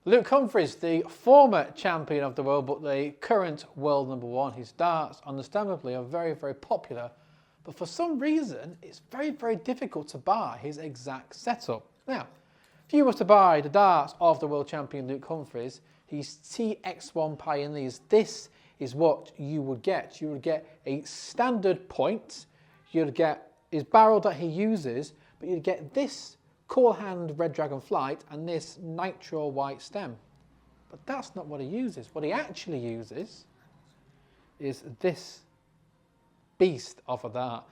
Luke Humphries, the former champion of the world, but the current world #1. His darts, understandably, are very, very popular. But for some reason, it's very, very difficult to buy his exact setup. Now, if you were to buy the darts of the world champion Luke Humphries, his TX1 Pioneers, this is what you would get. You would get a standard point, you'd get his barrel that he uses, but you'd get this Cool Hand Red Dragon Flight and this Nitro White stem. But that's not what he uses. What he actually uses is this beast of a dart.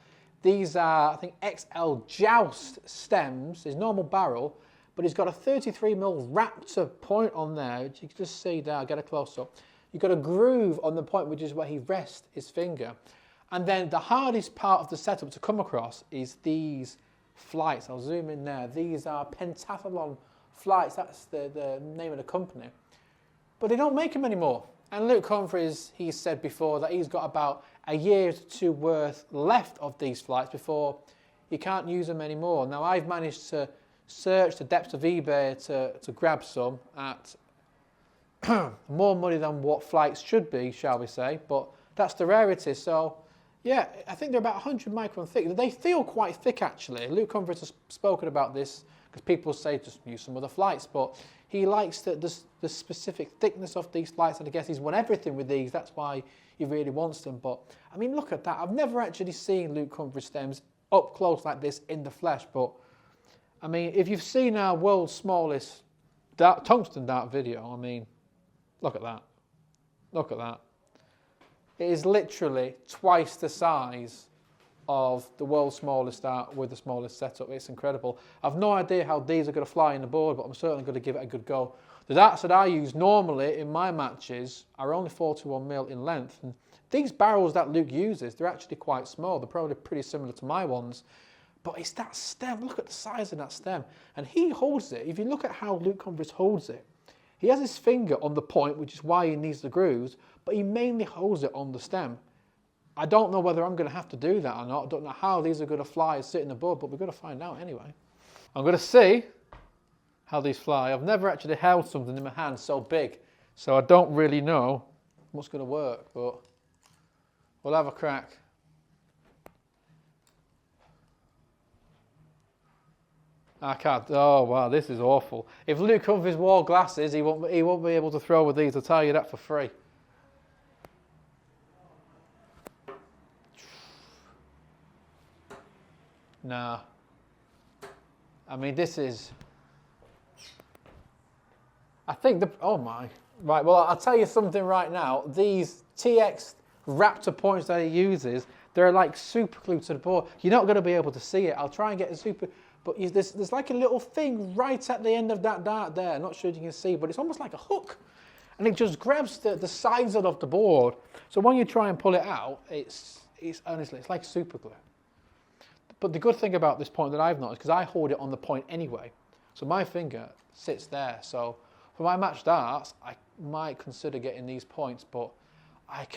These are, I think, XL Joust stems, his normal barrel, but he's got a 33mm Raptor point on there, which you can just see there. I'll get a close up. You've got a groove on the point, which is where he rests his finger. And then the hardest part of the setup to come across is these flights. I'll zoom in there. These are pentathlon flights. That's the name of the company. But they don't make them anymore. And Luke Humphries, he said before that he's got about a year or two worth left of these flights before he can't use them anymore. Now, I've managed to search the depths of eBay to grab some at more money than what flights should be, shall we say. But that's the rarity. So, yeah, I think they're about 100 micron thick. They feel quite thick, actually. Luke Humphries has spoken about this because people say just use some other flights, but he likes the specific thickness of these flights, and I guess he's won everything with these. That's why he really wants them. But, I mean, look at that. I've never actually seen Luke Humphries stems up close like this in the flesh, but, I mean, if you've seen our world's smallest tungsten dart video, I mean, look at that. Look at that. It is literally twice the size of the world's smallest dart with the smallest setup. It's incredible. I've no idea how these are going to fly in the board, but I'm certainly going to give it a good go. The darts that I use normally in my matches are only 41mm in length. And these barrels that Luke uses, they're actually quite small. They're probably pretty similar to my ones. But it's that stem. Look at the size of that stem. And he holds it. If you look at how Luke Humphries holds it, he has his finger on the point, which is why he needs the grooves, but he mainly holds it on the stem. I don't know whether I'm going to have to do that or not. I don't know how these are going to fly and sit in the board, but we're going to find out anyway. I'm going to see how these fly. I've never actually held something in my hand so big, so I don't really know what's going to work, but we'll have a crack. I can't. Oh wow, this is awful. If Luke Humphries wore glasses, he won't be able to throw with these. I'll tell you that for free. Nah. I mean, this is. I think oh my. Right. Well, I'll tell you something right now. These TX Raptor points that he uses, they're like super glued to the board. You're not going to be able to see it. I'll try and get a super. But there's like a little thing right at the end of that dart there. I'm not sure if you can see, but it's almost like a hook. And it just grabs the sides of the board. So when you try and pull it out, it's honestly, it's like super glue. But the good thing about this point that I've noticed, because I hold it on the point anyway, so my finger sits there. So for my match darts, I might consider getting these points, but I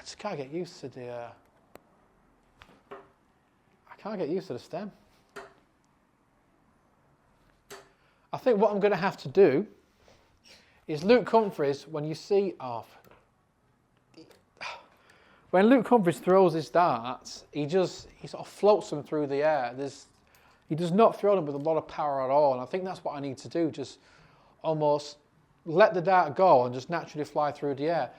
just can't get used to the stem. I think what I'm going to have to do is Luke Humphries, when you see when Luke Humphries throws his darts, he sort of floats them through the air. He does not throw them with a lot of power at all, and I think that's what I need to do, just almost let the dart go and just naturally fly through the air.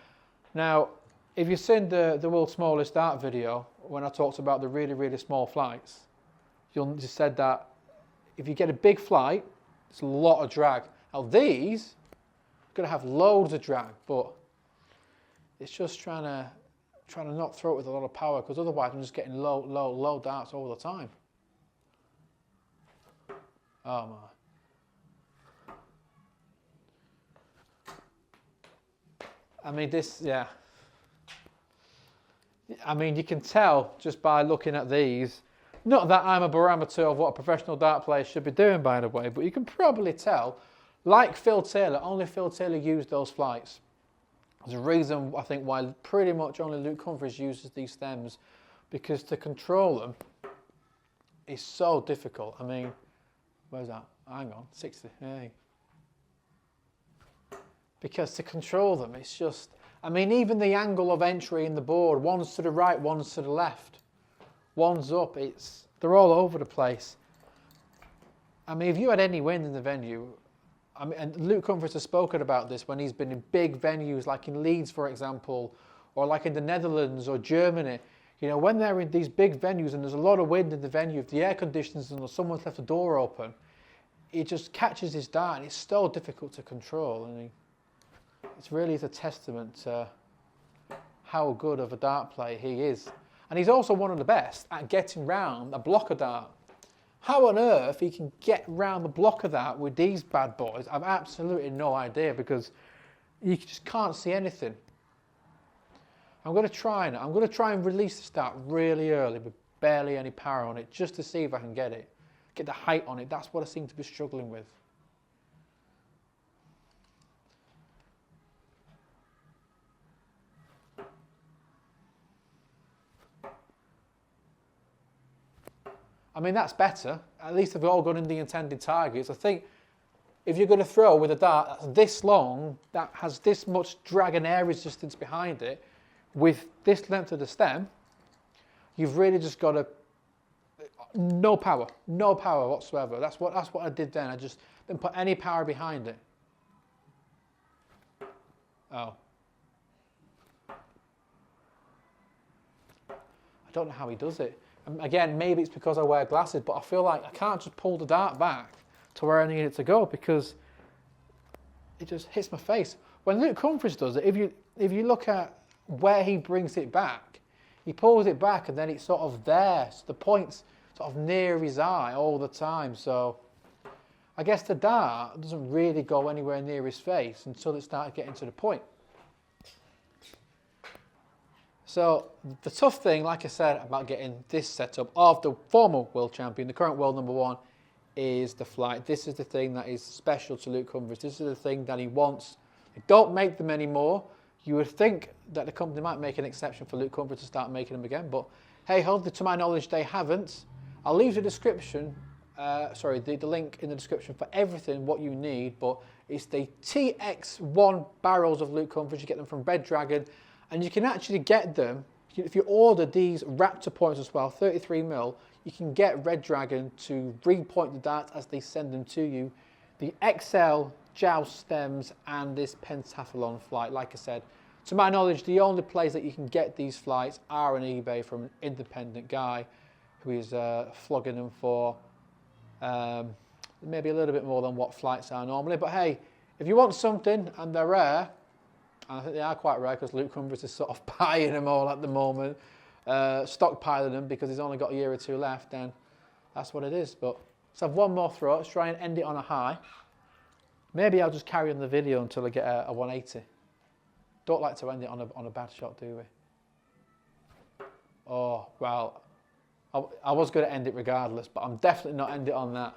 Now, if you've seen the world's smallest dart video, when I talked about the really, really small flights, you just said that if you get a big flight, it's a lot of drag. Now these are going to have loads of drag, but it's just trying to not throw it with a lot of power, because otherwise I'm just getting low darts all the time. Oh my. I mean yeah. I mean, you can tell just by looking at these. Not that I'm a barometer of what a professional dart player should be doing, by the way, but you can probably tell, like Phil Taylor, only Phil Taylor used those flights. There's a reason, I think, why pretty much only Luke Humphries uses these stems, because to control them is so difficult. I mean, where's that? Hang on, 60. Hey. because to control them, it's just, I mean, even the angle of entry in the board, one's to the right, one's to the left, one's up, they're all over the place. I mean, if you had any wind in the venue, I mean, and Luke Humphries has spoken about this when he's been in big venues, like in Leeds, for example, or like in the Netherlands or Germany. You know, when they're in these big venues and there's a lot of wind in the venue, if the air conditions and someone's left the door open, it just catches his dart, and it's so difficult to control. And it's really a testament to how good of a dart player he is. And he's also one of the best at getting round a blocker dart. How on earth he can get round the blocker dart with these bad boys, I've absolutely no idea, because you just can't see anything. I'm going to try and release the start really early with barely any power on it, just to see if I can get the height on it. That's what I seem to be struggling with. I mean, that's better. At least they've all gone in the intended targets. I think if you're going to throw with a dart that's this long, that has this much drag and air resistance behind it, with this length of the stem, you've really just got no power whatsoever. That's what I did then. I just didn't put any power behind it. Oh. I don't know how he does it. Again, maybe it's because I wear glasses, but I feel like I can't just pull the dart back to where I need it to go, because it just hits my face. When Luke Humphries does it, if you look at where he brings it back, he pulls it back and then it's sort of there. So the point's sort of near his eye all the time. So I guess the dart doesn't really go anywhere near his face until it starts getting to the point. So the tough thing, like I said, about getting this setup of the former world champion, the current world number one, is the flight. This is the thing that is special to Luke Humphries. This is the thing that he wants. They don't make them anymore. You would think that the company might make an exception for Luke Humphries to start making them again, but hey ho, to my knowledge, they haven't. I'll leave the description, the link in the description for everything what you need, but it's the TX1 barrels of Luke Humphries. You get them from Red Dragon, and you can actually get them, if you order these Raptor points as well, 33mm, you can get Red Dragon to repoint the darts as they send them to you. The XL joust stems and this pentathlon flight. Like I said, to my knowledge, the only place that you can get these flights are on eBay from an independent guy who is flogging them for maybe a little bit more than what flights are normally. But hey, if you want something and they're rare, and I think they are quite rare because Luke Humphries is sort of buying them all at the moment, stockpiling them because he's only got a year or two left, then that's what it is. But let's have one more throw. Let's try and end it on a high. Maybe I'll just carry on the video until I get a 180. Don't like to end it on a bad shot, do we? Oh, well, I was going to end it regardless, but I'm definitely not ending it on that.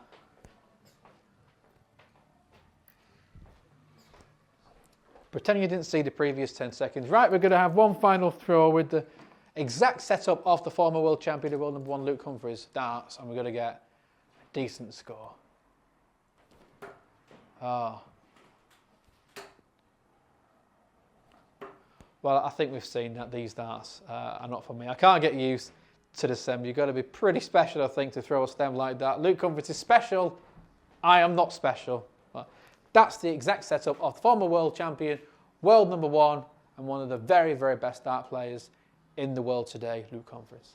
Pretending you didn't see the previous 10 seconds. Right, we're going to have one final throw with the exact setup of the former world champion of world number one, Luke Humphries, darts, and we're going to get a decent score. Oh. Well, I think we've seen that these darts are not for me. I can't get used to the stem. You've got to be pretty special, I think, to throw a stem like that. Luke Humphries is special. I am not special. But that's the exact setup of the former world champion, world number one, and one of the very, very best dart players in the world today, Luke Humphries.